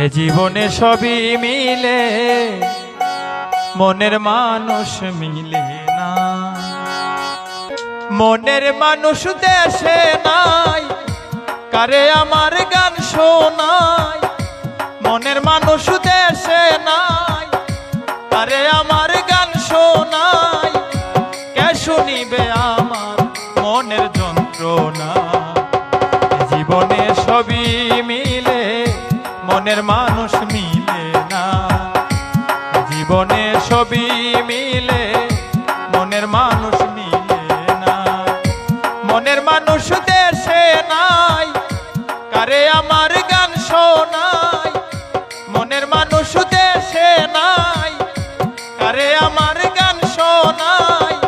এ জীবনে সবই মিলে, মনের মানুষ মিলে না। মনের মানুষ দেশে নাই, কারে আমার গান শোনায়। মনের মানুষ দেশে নাই, কারে আমার গান শোনায়। কে শুনিবে আমার মনের যন্ত্রণা। জীবনে সবই মিলে, মনের মানুষ মিলে না। জীবনে সবই মিলে, মনের মানুষ মিলে না। মনের মানুষ দেশে নাই, কারে আমার গান শোনায়। মনের মানুষ দেশে নাই, কারে আমার গান শোনায়।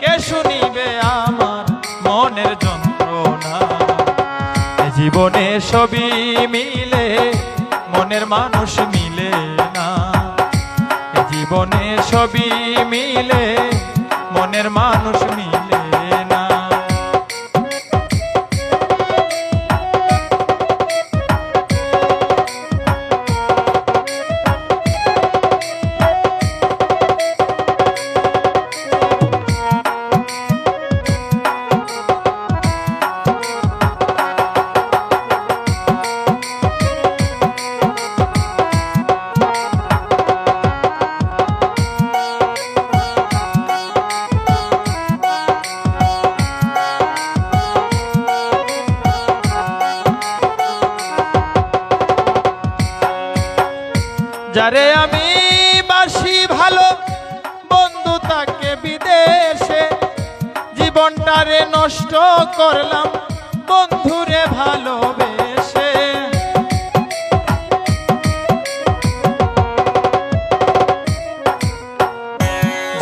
কে শুনিবে আমার মনের যন্ত্রণা। জীবনে সবই মিলে, মনের মানুষ মিলে না। জীবনে সবই মিলে, মনের মানুষ মিলে না। যারে আমি বাসি ভালো, বন্ধু তাকে বিদেশে। জীবনটারে নষ্ট করলাম, বন্ধুরে ভালোবেসে।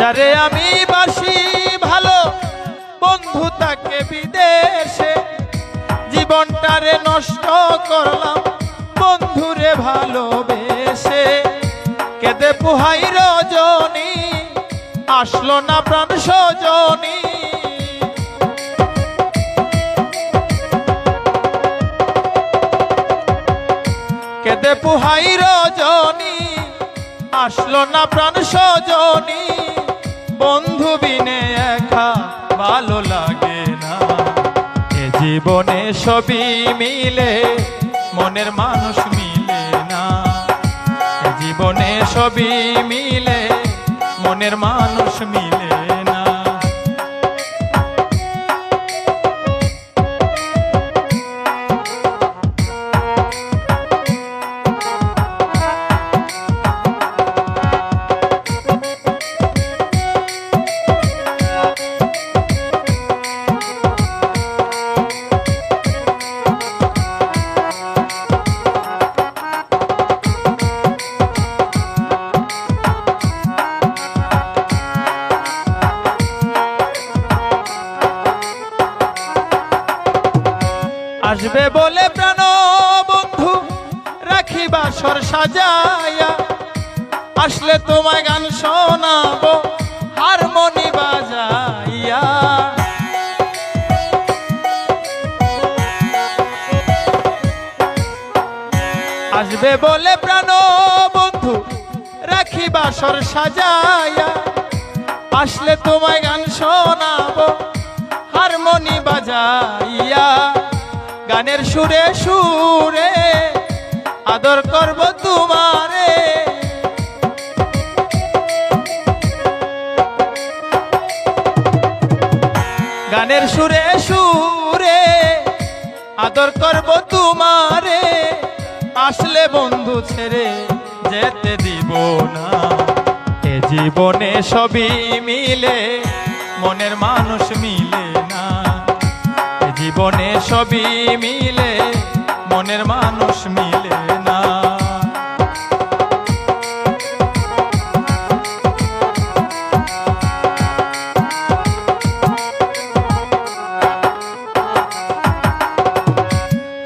যারে আমি বাসি ভালো, বন্ধু তাকে বিদেশে। জীবনটারে নষ্ট করলাম, বন্ধুরে ভালোবেসে। কেঁদে পুহাই রজনী, আসলো না প্রাণ সজনী। কেঁদে পুহাই রজনী, আসলো না প্রাণ সজনী। বন্ধু বিনে একা ভালো লাগে না। এ জীবনে সবই মিলে, মনের মানুষ মিলে না। জীবনে সবই মিলে, মনের মানুষ মিলে না। আসবে বলে প্রাণ বন্ধু, রাখি বাসর সাজাইয়া। আসলে তোমায় গান শোনাবো, হারমোনি বাজাইয়া। আসবে বলে প্রাণ বন্ধু, রাখি বাসর সাজাইয়া। আসলে তোমায় গান শোনাবো, হারমোনি বাজাইয়া। গানের সুরে সুরে আদর করব তোমারে। গানের সুরে সুরে আদর করব তোমারে। আসলে বন্ধু ছেড়ে যেতে দিব না। এ জীবনে সবই মিলে, মনের মানুষ মিলে না। জীবনে সবই মিলে, মনের মানুষ মিলে না।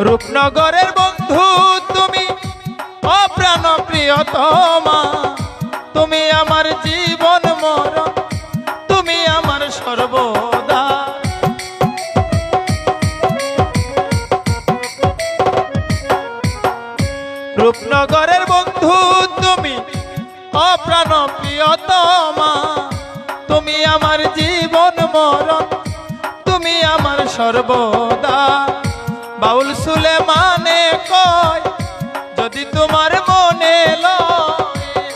রূপনগরের বন্ধু তুমি, অপ্রাণ প্রিয়তমা। তুমি আমার জীবন মরণ, তুমি আমার সর্বদা। রূপনগরের বন্ধু তুমি অপ্রাণ প্রিয়তমা, তুমি আমার জীবন মরণ, তুমি আমার সর্বদা। বাউল সুলেমানে কয় যদি তোমার মনে লয়,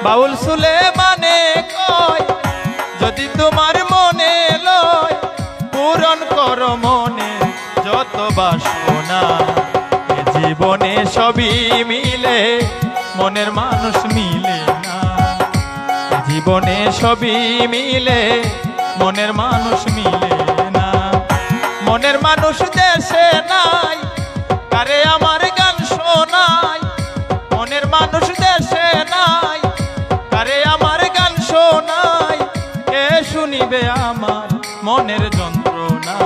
বাউল সুলেমানে কয় যদি তোমার মনে লয়, পূরণ করো মনে যত বাসনা। এ জীবনে সবই মিলে মনের মানুষ মিলে না, এ জীবনে সবই মিলে মনের মানুষ মিলে না। মনের মানুষ দেশে নাই, কারে আমার গান শোনাই। মনের মানুষ দেশে নাই, কারে আমার গান শোনাই। কে শুনিবে আমার মনের যন্ত্রণা।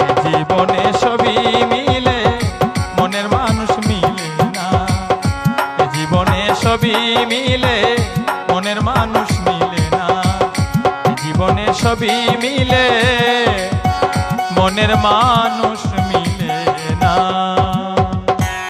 এ জীবনে সবই মিলে মনের মানুষ মিলে না, এ জীবনে সবই মিলে মনের মানুষ মিলে না, এ জীবনে সবই মিলে মনের মানুষ